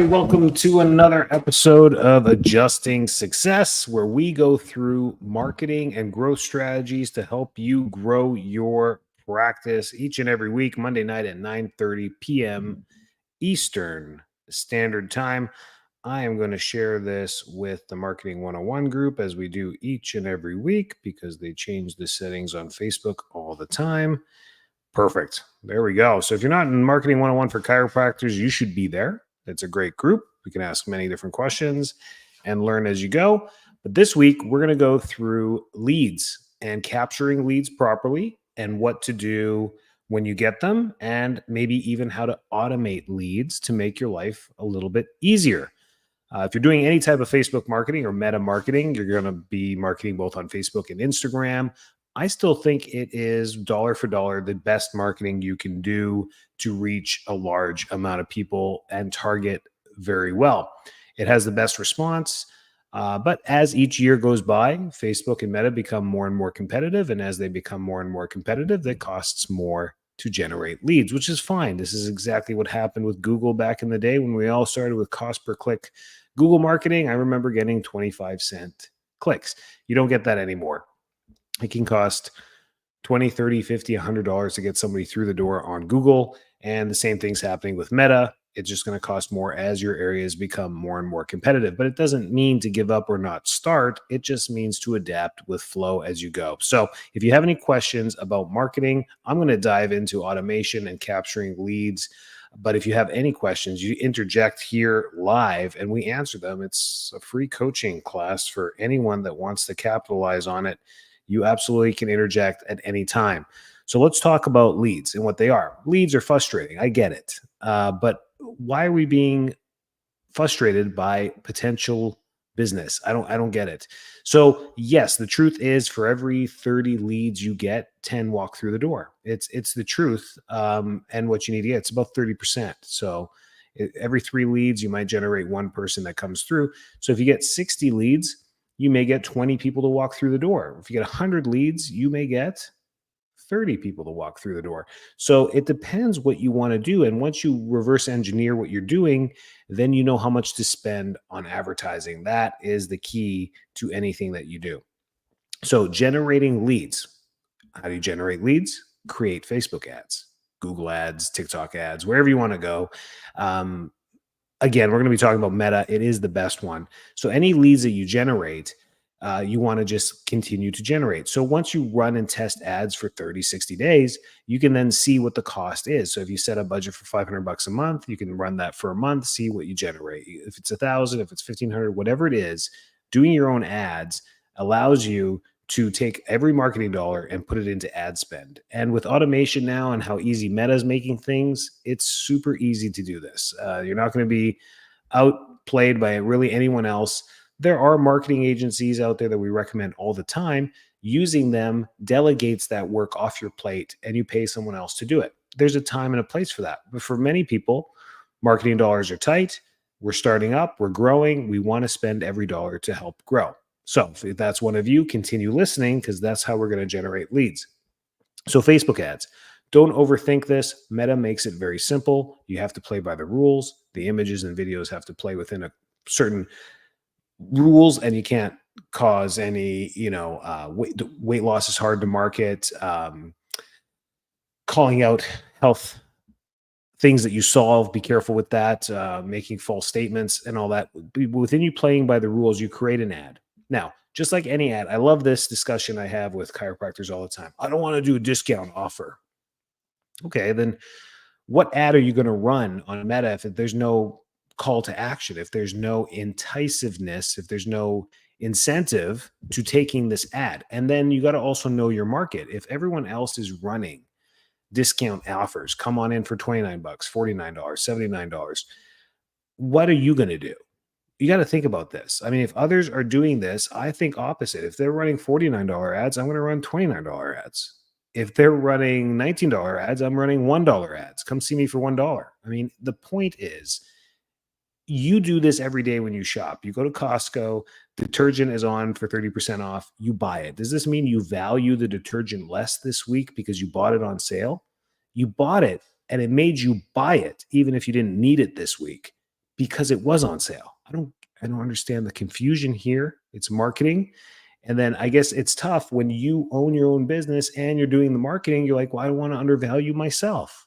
everybody. Welcome to another episode of Adjusting Success, where we go through marketing and growth strategies to help you grow your practice each and every week, Monday night at 9:30 p.m. Eastern Standard Time. I am going to share this with the Marketing 101 group as we do each and every week because they change the settings on Facebook all the time. Perfect. There we go. So if you're not in Marketing 101 for chiropractors, you should be there. It's a great group. We can ask many different questions and learn as you go. But this week, we're going to go through leads and capturing leads properly and what to do when you get them, and maybe even how to automate leads to make your life a little bit easier. If you're doing any type of Facebook marketing or meta marketing, you're going to be marketing both on Facebook and Instagram. I still think it is dollar for dollar the best marketing you can do to reach a large amount of people and target very well. It has the best response. But as each year goes by, Facebook and Meta become more and more competitive. And as they become more and more competitive, it costs more to generate leads, which is fine. This is exactly what happened with Google back in the day when we all started with cost per click Google marketing. I remember getting 25-cent clicks. You don't get that anymore. It can cost $20, $30, $50, $100 to get somebody through the door on Google. And the same thing's happening with Meta. It's just going to cost more as your areas become more and more competitive. But it doesn't mean to give up or not start. It just means to adapt with flow as you go. So if you have any questions about marketing, I'm going to dive into automation and capturing leads. But if you have any questions, you interject here live and we answer them. It's a free coaching class for anyone that wants to capitalize on it. You absolutely can interject at any time. So let's talk about leads and what they are. Leads are frustrating. I get it. But why are we being frustrated by potential business? I don't get it. So yes, the truth is for every 30 leads you get, 10 walk through the door. It's the truth. And what you need to get, it's about 30%. So every 3 leads, you might generate 1 person that comes through. So if you get 60 leads, you may get 20 people to walk through the door. If you get 100 leads, you may get 30 people to walk through the door. So it depends what you want to do. And once you reverse engineer what you're doing, then you know how much to spend on advertising. That is the key to anything that you do. So generating leads. How do you generate leads? Create Facebook ads, Google ads, TikTok ads, wherever you want to go. Again, we're going to be talking about Meta. It is the best one. So any leads that you generate, you want to just continue to generate. So once you run and test ads for 30, 60 days, you can then see what the cost is. So if you set a budget for $500 a month, you can run that for a month, see what you generate. If it's 1,000, if it's 1,500, whatever it is, doing your own ads allows you to take every marketing dollar and put it into ad spend. And with automation now and how easy Meta is making things, it's super easy to do this. You're not going to be outplayed by really anyone else. There are marketing agencies out there that we recommend all the time. Using them delegates that work off your plate and you pay someone else to do it. There's a time and a place for that. But for many people, marketing dollars are tight. We're starting up, we're growing. We want to spend every dollar to help grow. So if that's one of you, continue listening because that's how we're going to generate leads. So Facebook ads. Don't overthink this. Meta makes it very simple. You have to play by the rules. The images and videos have to play within a certain rules, and you can't cause any, weight loss is hard to market. Calling out health things that you solve, be careful with that. Making false statements and all that. Within you playing by the rules, you create an ad. Now, just like any ad, I love this discussion I have with chiropractors all the time. I don't want to do a discount offer. Okay, then what ad are you going to run on Meta if there's no call to action, if there's no incisiveness, if there's no incentive to taking this ad? And then you got to also know your market. If everyone else is running discount offers, come on in for $29, $49, $79, what are you going to do? You got to think about this. I mean, if others are doing this, I think opposite. If they're running $49 ads, I'm going to run $29 ads. If they're running $19 ads, I'm running $1 ads. Come see me for $1. I mean, the point is, you do this every day when you shop. You go to Costco, detergent is on for 30% off. You buy it. Does this mean you value the detergent less this week because you bought it on sale? You bought it and it made you buy it, even if you didn't need it this week. because it was on sale. I don't understand the confusion here. It's marketing. And then I guess it's tough when you own your own business and you're doing the marketing. You're like, well, I don't want to undervalue myself.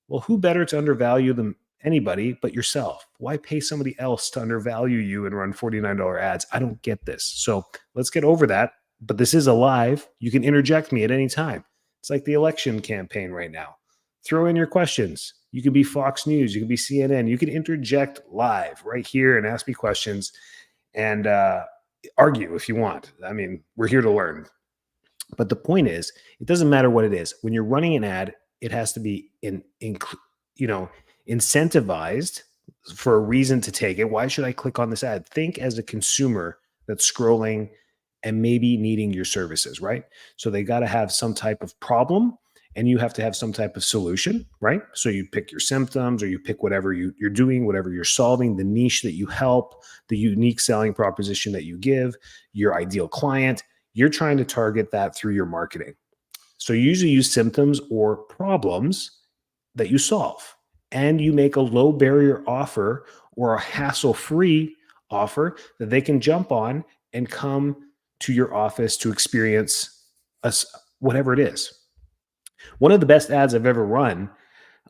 Well, who better to undervalue than anybody but yourself? Why pay somebody else to undervalue you and run $49 ads? I don't get this. So let's get over that. But this is a live. You can interject me at any time. It's like the election campaign right now. Throw in your questions. You could be Fox News. You could be CNN. You can interject live right here and ask me questions and argue if you want. I mean, we're here to learn. But the point is, it doesn't matter what it is. When you're running an ad, it has to be incentivized for a reason to take it. Why should I click on this ad? Think as a consumer that's scrolling and maybe needing your services, right? So they got to have some type of problem and you have to have some type of solution, right? So you pick your symptoms or you pick whatever you're doing, whatever you're solving, the niche that you help, the unique selling proposition that you give, your ideal client. You're trying to target that through your marketing. So you usually use symptoms or problems that you solve, and you make a low barrier offer or a hassle-free offer that they can jump on and come to your office to experience whatever it is. One of the best ads I've ever run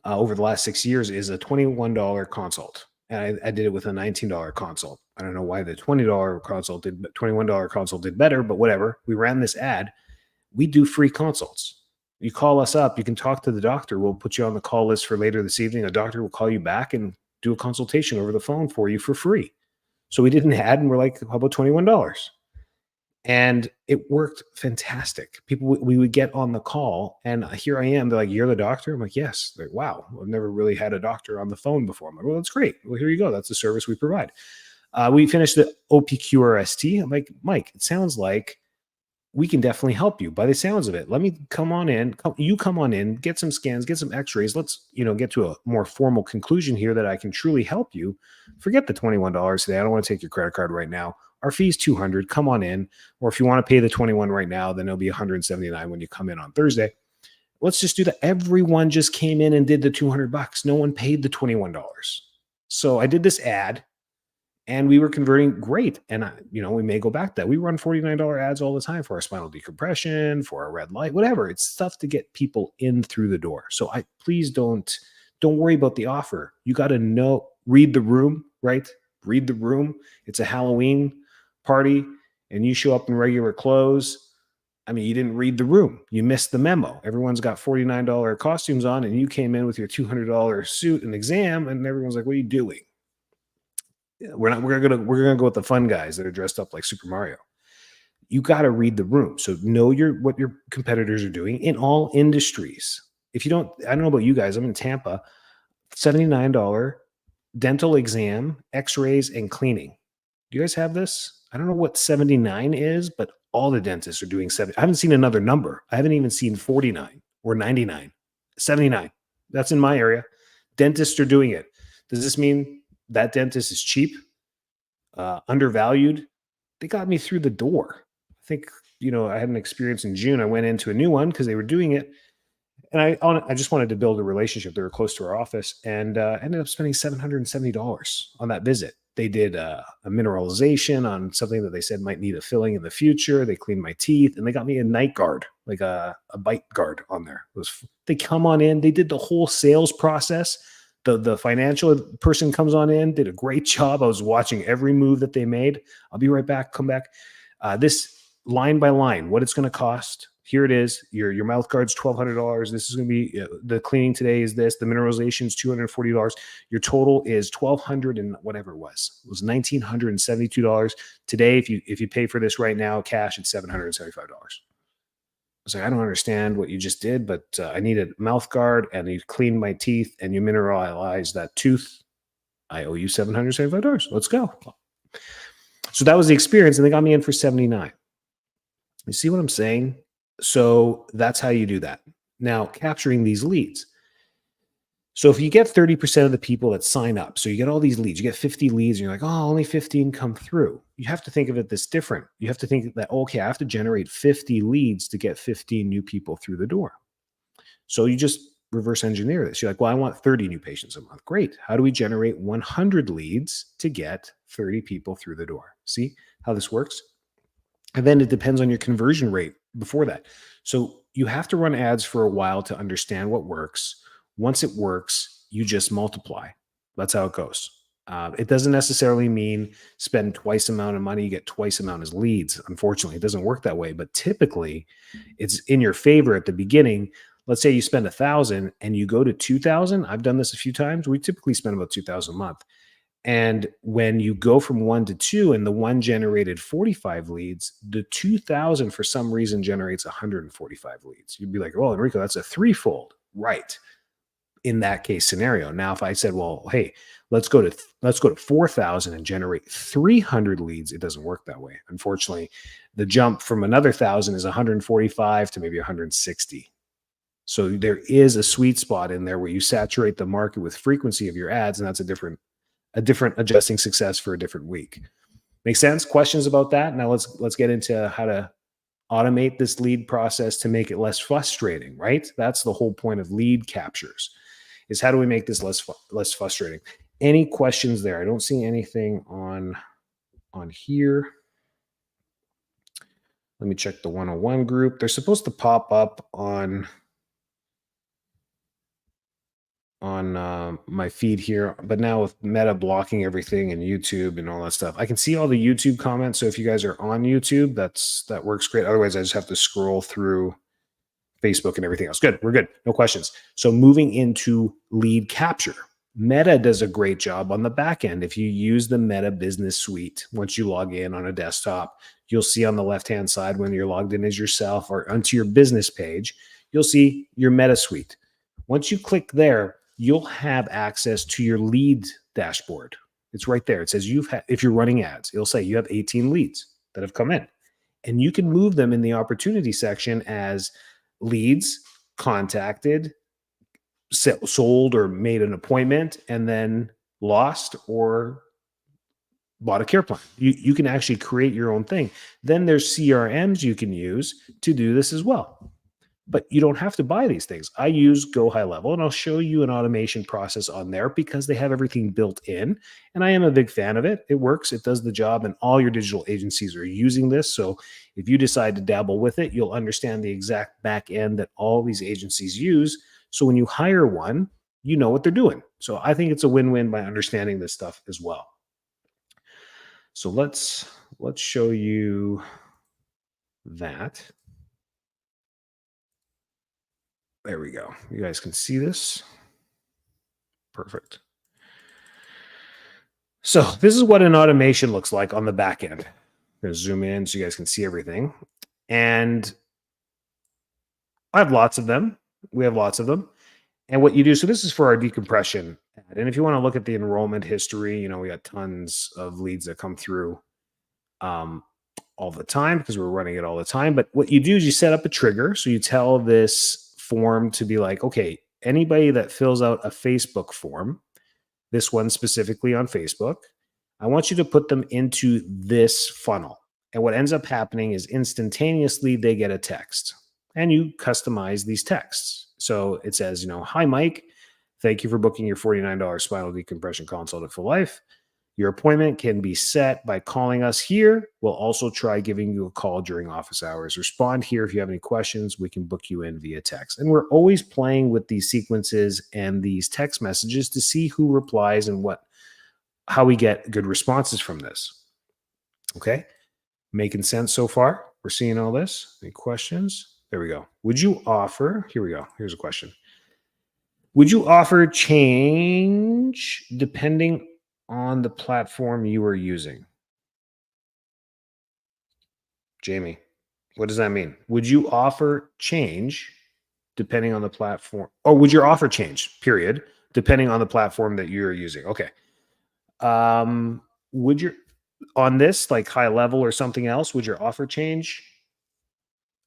over the last 6 years is a $21 consult. And I did it with a $19 consult. I don't know why the $20 consult did, but $21 consult did better, but whatever. We ran this ad. We do free consults. You call us up, you can talk to the doctor. We'll put you on the call list for later this evening. A doctor will call you back and do a consultation over the phone for you for free. So we did an ad and we're like, how about $21? And it worked fantastic. We would get on the call and here I am. They're like, you're the doctor? I'm like, yes. They're like, wow, I've never really had a doctor on the phone before. I'm like, well, that's great. Well, here you go. That's the service we provide. We finished the OPQRST. I'm like, Mike, it sounds like we can definitely help you by the sounds of it. Let me come on in. You come on in, get some scans, get some x-rays. Let's, get to a more formal conclusion here that I can truly help you. Forget the $21 today. I don't want to take your credit card right now. Our fee is $200. Come on in. Or if you want to pay the $21 right now, then it'll be $179 when you come in on Thursday. Let's just do that. Everyone just came in and did the $200. No one paid the $21. So I did this ad. And we were converting great. And, we may go back to that. We run $49 ads all the time for our spinal decompression, for our red light, whatever. It's stuff to get people in through the door. So please don't worry about the offer. You got to read the room, right? Read the room. It's a Halloween party and you show up in regular clothes. I mean, you didn't read the room. You missed the memo. Everyone's got $49 costumes on and you came in with your $200 suit and exam and everyone's like, what are you doing? We're gonna go with the fun guys that are dressed up like Super Mario. You got to read the room. So know what your competitors are doing in all industries. If you don't, I don't know about you guys. I'm in Tampa. $79 dental exam, x-rays, and cleaning. Do you guys have this? I don't know what 79 is, but all the dentists are doing 70. I haven't seen another number. I haven't even seen 49 or 99. 79. That's in my area. Dentists are doing it. Does this mean that dentist is cheap, undervalued? They got me through the door. I think, I had an experience in June. I went into a new one because they were doing it. And I just wanted to build a relationship. They were close to our office and ended up spending $770 on that visit. They did a mineralization on something that they said might need a filling in the future. They cleaned my teeth and they got me a night guard, like a bite guard on there. They come on in. They did the whole sales process. The financial person comes on in, did a great job. I was watching every move that they made. I'll be right back. Come back. This line by line, what it's going to cost. Here it is. Your mouth guard's $1,200. This is going to be the cleaning today is this. The mineralization is $240. Your total is $1,200 and whatever it was. It was $1,972 today. If you pay for this right now, cash, it's $775. I was like, I don't understand what you just did, but I need a mouth guard and you cleaned my teeth and you mineralized that tooth. I owe you $775. Let's go. So that was the experience. And they got me in for $79. You see what I'm saying? So that's how you do that. Now, capturing these leads. So if you get 30% of the people that sign up, so you get all these leads, you get 50 leads, and you're like, oh, only 15 come through. You have to think of it this different. You have to think that, okay, I have to generate 50 leads to get 15 new people through the door. So you just reverse engineer this. You're like, well, I want 30 new patients a month. Great. How do we generate 100 leads to get 30 people through the door? See how this works? And then it depends on your conversion rate before that. So you have to run ads for a while to understand what works. Once it works, you just multiply. That's how it goes. It doesn't necessarily mean spend twice the amount of money, you get twice the amount as leads. Unfortunately, it doesn't work that way. But typically, it's in your favor at the beginning. Let's say you spend 1,000 and you go to 2,000. I've done this a few times. We typically spend about 2,000 a month. And when you go from 1 to 2 and the one generated 45 leads, the 2,000 for some reason generates 145 leads. You'd be like, well, Enrico, that's a threefold. Right. In that case scenario. Now, if I said, well, hey, let's go to 4,000 and generate 300 leads, it doesn't work that way. Unfortunately, the jump from another 1,000 is 145 to maybe 160. So there is a sweet spot in there where you saturate the market with frequency of your ads, and that's a different adjusting success for a different week. Make sense? Questions about that? Now let's get into how to automate this lead process to make it less frustrating, right? That's the whole point of lead captures, is how do we make this less frustrating? Any questions there? I don't see anything on here. Let me check the 101 group. They're supposed to pop up on my feed here, but now with Meta blocking everything and YouTube and all that stuff, I can see all the YouTube comments. So if you guys are on YouTube, that works great. Otherwise, I just have to scroll through Facebook and everything else. Good. We're good. No questions. So moving into lead capture. Meta does a great job on the back end. If you use the Meta Business Suite, once you log in on a desktop, you'll see on the left-hand side when you're logged in as yourself or onto your business page, you'll see your Meta Suite. Once you click there, you'll have access to your lead dashboard. It's right there. It says if you're running ads, it'll say you have 18 leads that have come in, and you can move them in the opportunity section as leads, contacted, sold or made an appointment, and then lost or bought a care plan. You can actually create your own thing. Then there's CRMs you can use to do this as well. But you don't have to buy these things. I use Go High Level, and I'll show you an automation process on there because they have everything built in. And I am a big fan of it. It works. It does the job, and all your digital agencies are using this. So if you decide to dabble with it, you'll understand the exact back end that all these agencies use. So when you hire one, you know what they're doing. So I think it's a win-win by understanding this stuff as well. So let's show you that. There we go. You guys can see this. Perfect. So this is what an automation looks like on the back end. I'm going to zoom in so you guys can see everything. And I have lots of them. We have lots of them. And what you do, so this is for our decompression ad. And if you want to look at the enrollment history, we got tons of leads that come through all the time because we're running it all the time. But what you do is you set up a trigger. So you tell this form to be like, okay, anybody that fills out a Facebook form, this one specifically on Facebook, I want you to put them into this funnel. And what ends up happening is instantaneously they get a text, and you customize these texts. So it says, hi, Mike, thank you for booking your $49 spinal decompression consult at Full Life. Your appointment can be set by calling us here. We'll also try giving you a call during office hours. Respond here if you have any questions. We can book you in via text. And we're always playing with these sequences and these text messages to see who replies and how we get good responses from this. Okay? Making sense so far? We're seeing all this? Any questions? There we go. Would you offer, here we go. Here's a question. Would you offer change depending on the platform you are using? Jamie, what does that mean? Would you offer change depending on the platform, or would your offer change, period, depending on the platform that you're using? Okay. Would your, on this, like high level or something else, would your offer change?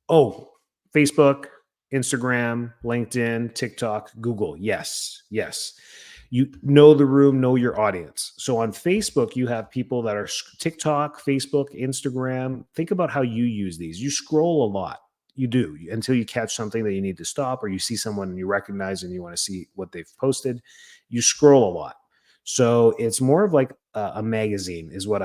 Oh, Facebook, Instagram, LinkedIn, TikTok, Google. Yes. You know the room, know your audience. So on Facebook, you have people that are TikTok, Facebook, Instagram. Think about how you use these. You scroll a lot. You do, until you catch something that you need to stop, or you see someone and you recognize and you want to see what they've posted. You scroll a lot. So it's more of like a magazine is what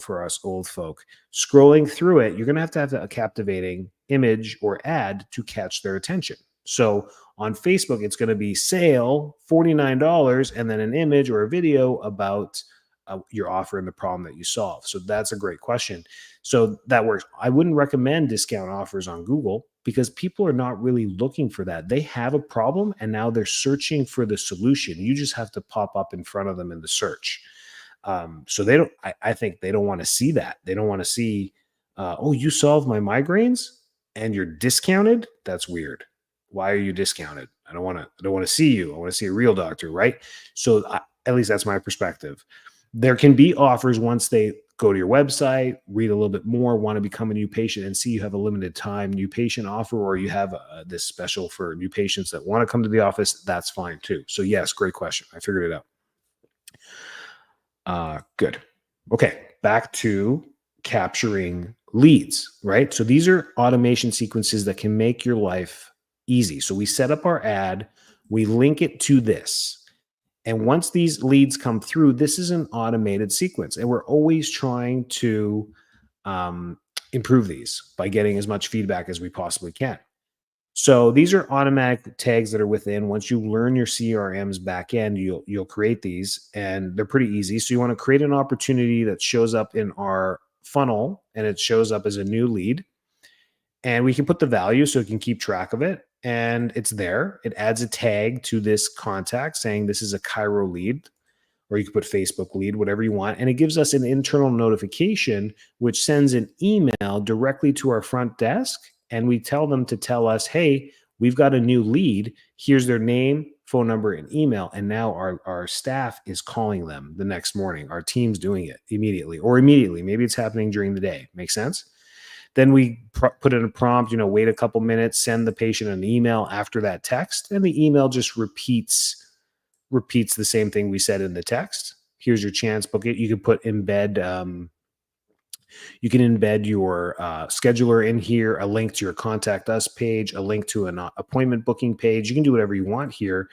for us old folk. Scrolling through it, you're going to have a captivating image or ad to catch their attention. So on Facebook, it's going to be sale $49 and then an image or a video about your offer and the problem that you solve. So that's a great question. So that works. I wouldn't recommend discount offers on Google because people are not really looking for that. They have a problem and now they're searching for the solution. You just have to pop up in front of them in the search. So they don't, I think they don't want to see that. They don't want to see, oh, you solved my migraines and you're discounted. That's weird. Why are you discounted? I don't want to see you. I want to see a real doctor. Right. So at least that's my perspective. There can be offers once they go to your website, read a little bit more, want to become a new patient and see you have a limited time new patient offer, or you have this special for new patients that want to come to the office. That's fine too. So yes, great question. I figured it out. Good. Okay. Back to capturing leads, right? So these are automation sequences that can make your life easy. So we set up our ad, we link it to this. And once these leads come through, this is an automated sequence. And we're always trying to improve these by getting as much feedback as we possibly can. So these are automatic tags that are within. Once you learn your CRM's back end, you'll create these, and they're pretty easy. So you want to create an opportunity that shows up in our funnel, and it shows up as a new lead. And we can put the value so it can keep track of it. And it's there. It adds a tag to this contact saying this is a Chiro lead, or you can put Facebook lead, whatever you want. And it gives us an internal notification, which sends an email directly to our front desk. And we tell them to tell us, hey, we've got a new lead. Here's their name, phone number, and email. And now our staff is calling them the next morning. Our team's doing it immediately. Maybe it's happening during the day. Make sense? Then we put in a prompt, wait a couple minutes, send the patient an email after that text, and the email just repeats the same thing we said in the text. Here's your chance, book it. You can embed your scheduler in here, a link to your contact us page, a link to an appointment booking page. You can do whatever you want here.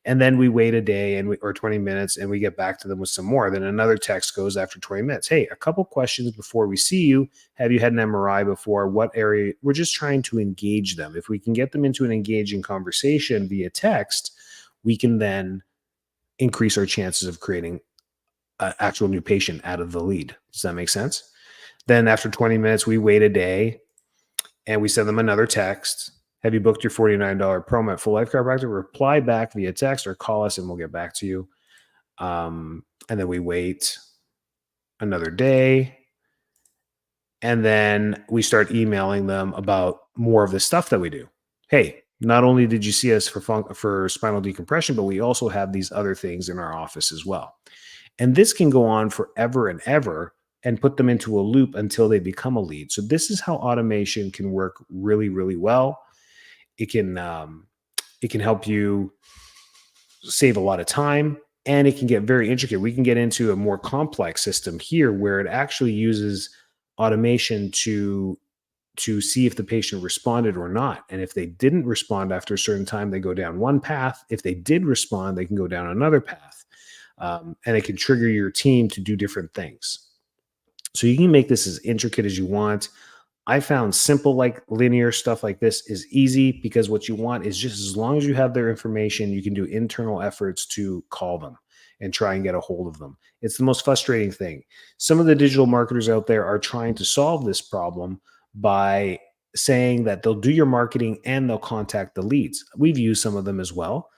And then we wait a day or 20 minutes and we get back to them with some more. Then another text goes after 20 minutes. Hey, a couple questions before we see you. Have you had an MRI before? What area? We're just trying to engage them. If we can get them into an engaging conversation via text, we can then increase our chances of creating an actual new patient out of the lead. Does that make sense? Then after 20 minutes, we wait a day and we send them another text. Have you booked your $49 promo at Full Life Chiropractic? Reply back via text or call us and we'll get back to you. And then we wait another day. And then we start emailing them about more of the stuff that we do. Hey, not only did you see us for spinal decompression, but we also have these other things in our office as well. And this can go on forever and ever and put them into a loop until they become a lead. So this is how automation can work really, really well. It can help you save a lot of time, and it can get very intricate. We can get into a more complex system here where it actually uses automation to see if the patient responded or not. And if they didn't respond after a certain time, they go down one path. If they did respond, they can go down another path. And it can trigger your team to do different things. So you can make this as intricate as you want. I found simple, like linear stuff like this is easy because what you want is just as long as you have their information, you can do internal efforts to call them and try and get a hold of them. It's the most frustrating thing. Some of the digital marketers out there are trying to solve this problem by saying that they'll do your marketing and they'll contact the leads. We've used some of them as well.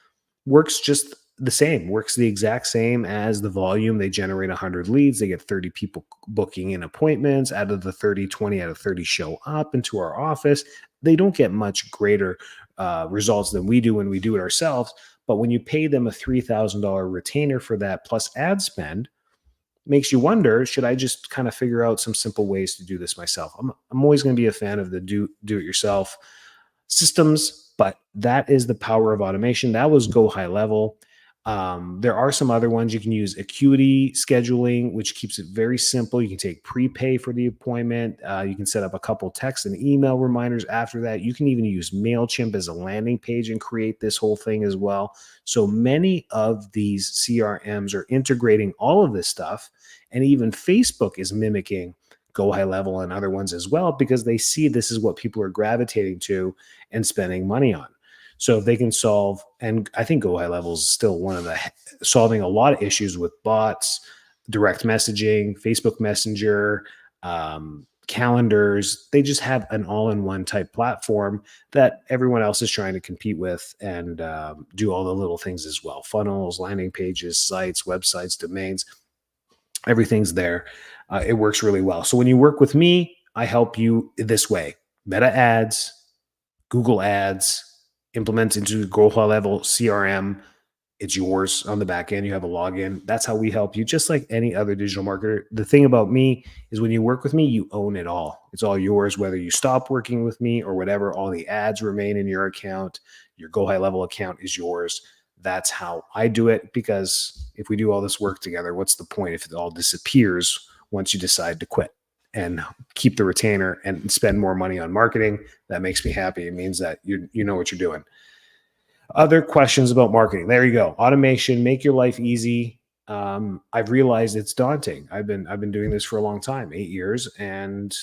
Works just the same, works the exact same as the volume. They generate 100 leads. They get 30 people booking in appointments. Out of the 30, 20 out of 30 show up into our office. They don't get much greater results than we do when we do it ourselves. But when you pay them a $3,000 retainer for that plus ad spend, makes you wonder, should I just kind of figure out some simple ways to do this myself? I'm always going to be a fan of the do-it-yourself systems, but that is the power of automation. That was Go High Level. There are some other ones. You can use Acuity scheduling, which keeps it very simple. You can take prepay for the appointment. You can set up a couple text and email reminders after that. You can even use MailChimp as a landing page and create this whole thing as well. So many of these CRMs are integrating all of this stuff. And even Facebook is mimicking Go High Level and other ones as well, because they see this is what people are gravitating to and spending money on. So if they can solve, and I think Go High Level is still one of the solving a lot of issues with bots, direct messaging, Facebook Messenger, calendars. They just have an all-in-one type platform that everyone else is trying to compete with and do all the little things as well. Funnels, landing pages, sites, websites, domains, everything's there. It works really well. So when you work with me, I help you this way: Meta ads, Google ads, implement into Go High Level CRM. It's yours on the back end. You have a login. That's how we help you, just like any other digital marketer. The thing about me is when you work with me, you own it all. It's all yours, whether you stop working with me or whatever. All the ads remain in your account. Your Go High Level account is yours. That's how I do it, because if we do all this work together, what's the point if it all disappears once you decide to quit and keep the retainer and spend more money on marketing? That makes me happy. It means that you know what you're doing. Other questions about marketing. There you go. Automation, make your life easy. I've realized it's daunting. I've been doing this for a long time, 8 years, and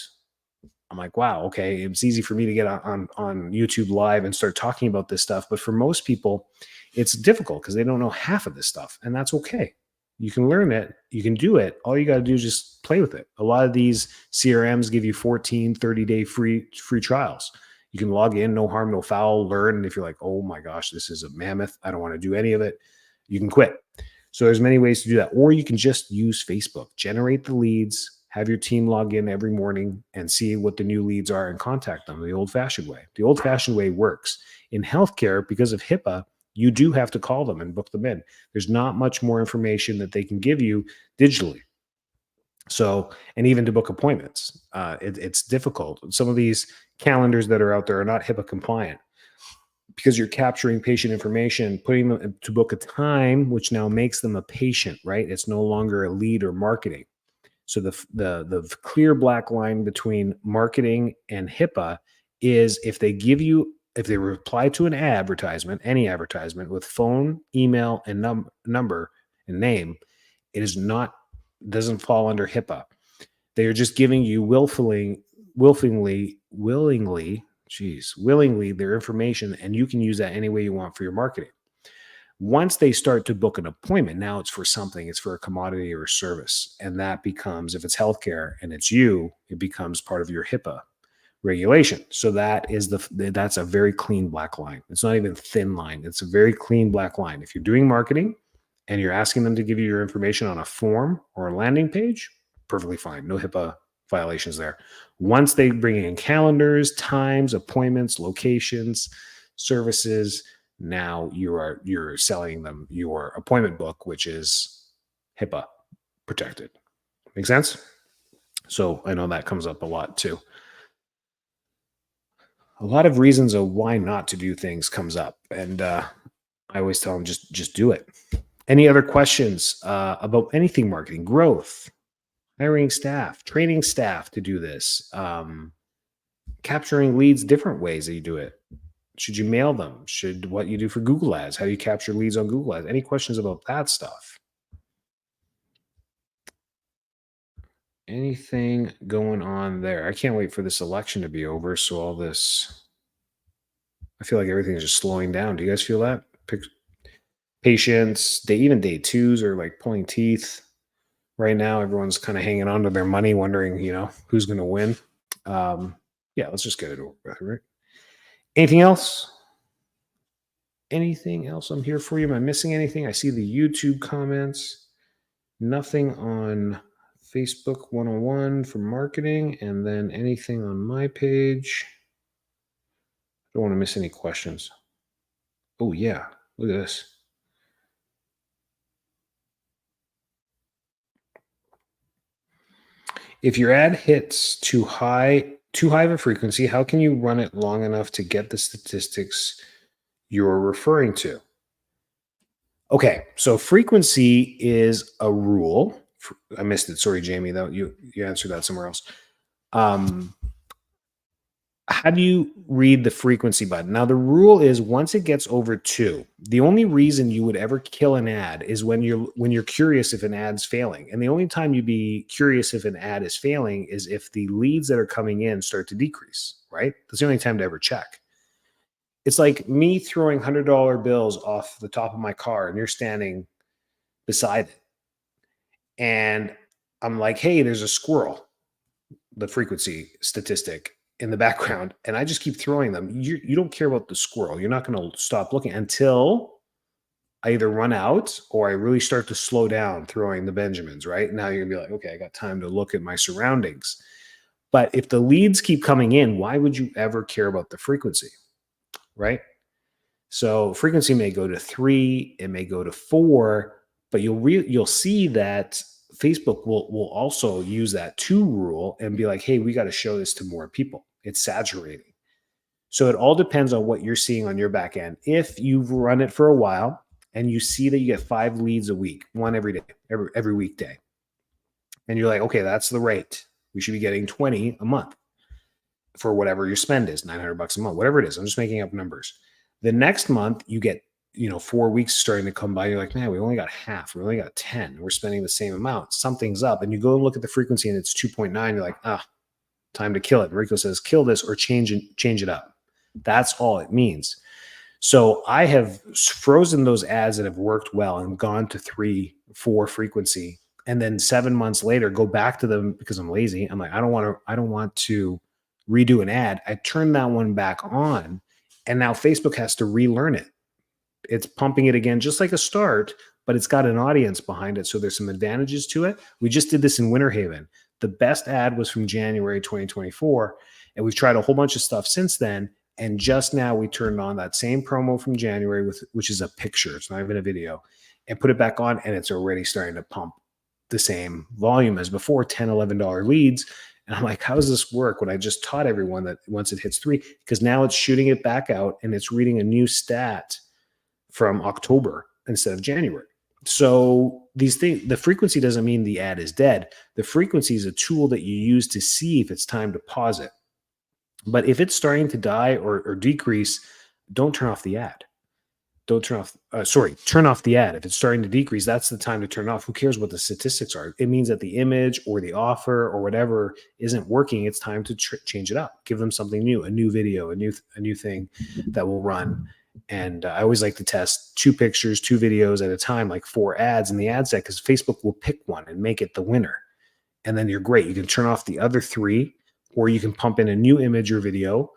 I'm like, wow, okay, it's easy for me to get on YouTube Live and start talking about this stuff, but for most people, it's difficult because they don't know half of this stuff, and that's okay. You can learn it. You can do it. All you got to do is just play with it. A lot of these CRMs give you 14, 30-day free trials. You can log in, no harm, no foul, learn. And if you're like, oh my gosh, this is a mammoth, I don't want to do any of it, you can quit. So there's many ways to do that. Or you can just use Facebook, generate the leads, have your team log in every morning and see what the new leads are and contact them the old-fashioned way. The old-fashioned way works. In healthcare, because of HIPAA, you do have to call them and book them in. There's not much more information that they can give you digitally. So, and even to book appointments, it's difficult. Some of these calendars that are out there are not HIPAA compliant because you're capturing patient information, putting them to book a time, which now makes them a patient, right? It's no longer a lead or marketing. So the clear black line between marketing and HIPAA is if they reply to an advertisement, any advertisement with phone, email, and number and name, it is not, doesn't fall under HIPAA. They are just giving you willingly their information, and you can use that any way you want for your marketing. Once they start to book an appointment, now it's for something, it's for a commodity or a service. And that becomes, if it's healthcare and it's you, it becomes part of your HIPAA regulation. So that's a very clean black line. It's not even thin line. It's a very clean black line. If you're doing marketing and you're asking them to give you your information on a form or a landing page, perfectly fine. No HIPAA violations there. Once they bring in calendars, times, appointments, locations, services, now you're selling them your appointment book, which is HIPAA protected. Make sense? So I know that comes up a lot too. A lot of reasons of why not to do things comes up, and I always tell them just do it. Any other questions about anything marketing, growth, hiring staff, training staff to do this, capturing leads, different ways that you do it? Should you mail them? What you do for Google Ads? How do you capture leads on Google Ads? Any questions about that stuff? Anything going on there? I can't wait for this election to be over. So all this, I feel like everything is just slowing down. Do you guys feel that? Patients, even day twos are like pulling teeth right now. Everyone's kind of hanging on to their money, wondering, who's going to win. Yeah, let's just get it over with, right? Anything else? Anything else? I'm here for you. Am I missing anything? I see the YouTube comments. Nothing on Facebook 101 for marketing. And then anything on my page. Don't want to miss any questions. Oh, yeah. Look at this. If your ad hits too high of a frequency, how can you run it long enough to get the statistics you're referring to? Okay, so frequency is a rule. I missed it. Sorry, Jamie. Though you answered that somewhere else. Um, how do you read the frequency button? Now, the rule is once it gets over 2, the only reason you would ever kill an ad is when you're curious if an ad's failing. And the only time you'd be curious if an ad is failing is if the leads that are coming in start to decrease, right? That's the only time to ever check. It's like me throwing $100 bills off the top of my car and you're standing beside it. And I'm like, hey, there's a squirrel, the frequency statistic in the background, and I just keep throwing them. You don't care about the squirrel. You're not going to stop looking until I either run out or I really start to slow down throwing the Benjamins, right? Now you're going to be like, okay, I got time to look at my surroundings. But if the leads keep coming in, why would you ever care about the frequency, right? So frequency may go to 3, it may go to 4, but you'll see that Facebook will also use that 2 rule and be like, hey, we got to show this to more people. It's saturating. So it all depends on what you're seeing on your back end. If you've run it for a while and you see that you get 5 leads a week, one every day, every weekday, and you're like, okay, that's the rate. We should be getting 20 a month for whatever your spend is, $900 a month, whatever it is. I'm just making up numbers. The next month you get, 4 weeks starting to come by. You're like, man, we only got half. We only got 10. We're spending the same amount. Something's up. And you go and look at the frequency and it's 2.9. You're like, time to kill it. Rico says, kill this or change it up. That's all it means. So I have frozen those ads that have worked well and gone to 3, 4 frequency. And then 7 months later, go back to them because I'm lazy. I'm like, I don't want to redo an ad. I turn that one back on. And now Facebook has to relearn it. It's pumping it again, just like a start, but it's got an audience behind it. So there's some advantages to it. We just did this in Winter Haven. The best ad was from January 2024. And we've tried a whole bunch of stuff since then. And just now we turned on that same promo from January, which is a picture. It's not even a video, and put it back on. And it's already starting to pump the same volume as before, $10, $11 leads. And I'm like, how does this work when I just taught everyone that once it hits 3, because now it's shooting it back out and it's reading a new stat from October instead of January. So these things, the frequency doesn't mean the ad is dead. The frequency is a tool that you use to see if it's time to pause it. But if it's starting to die or decrease, don't turn off the ad. Turn off the ad. If it's starting to decrease, that's the time to turn off. Who cares what the statistics are? It means that the image or the offer or whatever isn't working. It's time to change it up. Give them something new, a new video, a new thing that will run. And I always like to test 2 pictures, 2 videos at a time, like 4 ads in the ad set, because Facebook will pick one and make it the winner. And then you're great. You can turn off the other 3, or you can pump in a new image or video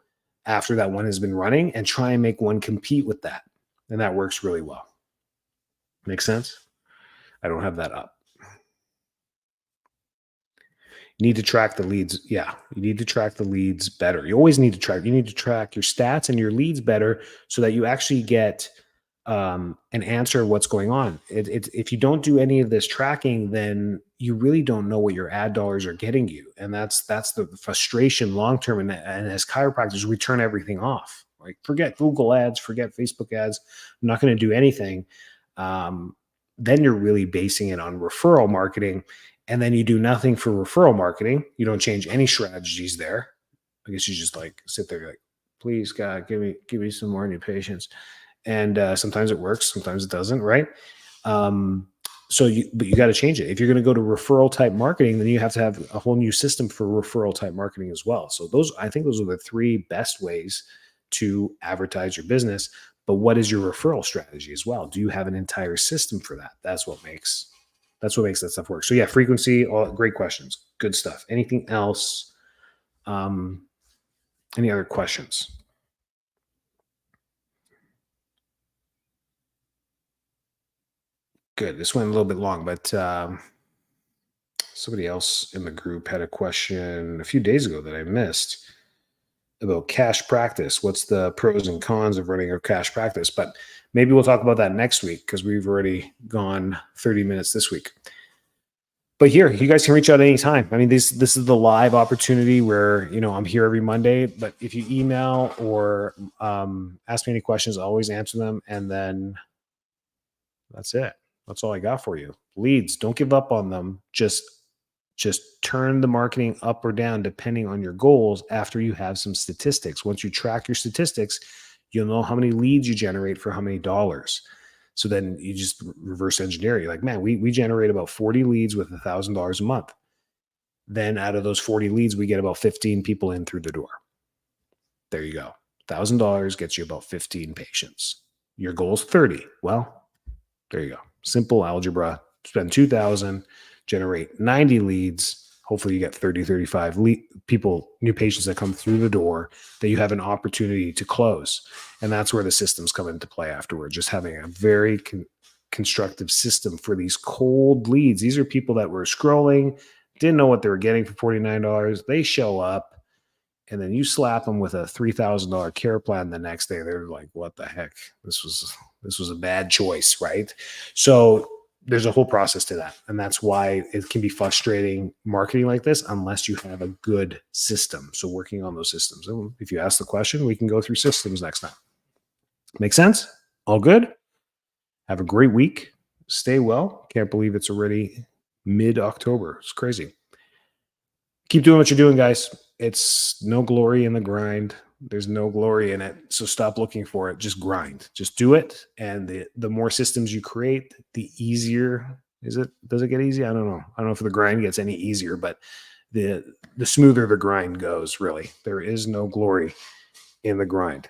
after that one has been running and try and make one compete with that. And that works really well. Make sense? I don't have that up. You need to track the leads. Yeah, you need to track the leads better. You always need to track. You need to track your stats and your leads better so that you actually get an answer of what's going on. If you don't do any of this tracking, then you really don't know what your ad dollars are getting you. And that's the frustration long-term. And as chiropractors, we turn everything off. Like, forget Google ads, forget Facebook ads. I'm not going to do anything. Then you're really basing it on referral marketing. And then you do nothing for referral marketing. You don't change any strategies there. I guess you just like sit there like, please God, give me some more new patients. And sometimes it works, sometimes it doesn't, right? But you got to change it. If you're going to go to referral type marketing, then you have to have a whole new system for referral type marketing as well. So I think those are the 3 best ways to advertise your business. But what is your referral strategy as well? Do you have an entire system for that? That's what makes that stuff work. So yeah, frequency, all great questions. Good stuff. Anything else? Any other questions? Good. This went a little bit long, but somebody else in the group had a question a few days ago that I missed about cash practice. What's the pros and cons of running a cash practice? But maybe we'll talk about that next week because we've already gone 30 minutes this week. But here, you guys can reach out anytime. I mean, this is the live opportunity where, I'm here every Monday. But if you email or ask me any questions, I'll always answer them. And then That's it. That's all I got for you. Leads, don't give up on them. Just turn the marketing up or down depending on your goals after you have some statistics. Once you track your statistics, you'll know how many leads you generate for how many dollars. So then you just reverse engineer. You're like, man, we generate about 40 leads with $1,000 a month. Then out of those 40 leads, we get about 15 people in through the door. There you go. $1,000 gets you about 15 patients. Your goal is 30. Well, there you go. Simple algebra. Spend 2,000, generate 90 leads. Hopefully you get 30, 35 people, new patients that come through the door that you have an opportunity to close. And that's where the systems come into play afterward. Just having a very constructive system for these cold leads. These are people that were scrolling, didn't know what they were getting for $49. They show up, and then you slap them with a $3,000 care plan the next day. They're like, what the heck? This was a bad choice, right? So there's a whole process to that. And that's why it can be frustrating marketing like this unless you have a good system. So working on those systems. And if you ask the question, we can go through systems next time. Make sense? All good? Have a great week. Stay well. Can't believe it's already mid-October. It's crazy. Keep doing what you're doing, guys. It's no glory in the grind. There's no glory in it. So stop looking for it. Just grind. Just do it. And the more systems you create, the easier is it. Does it get easy? I don't know. I don't know if the grind gets any easier, but the smoother the grind goes, really. There is no glory in the grind.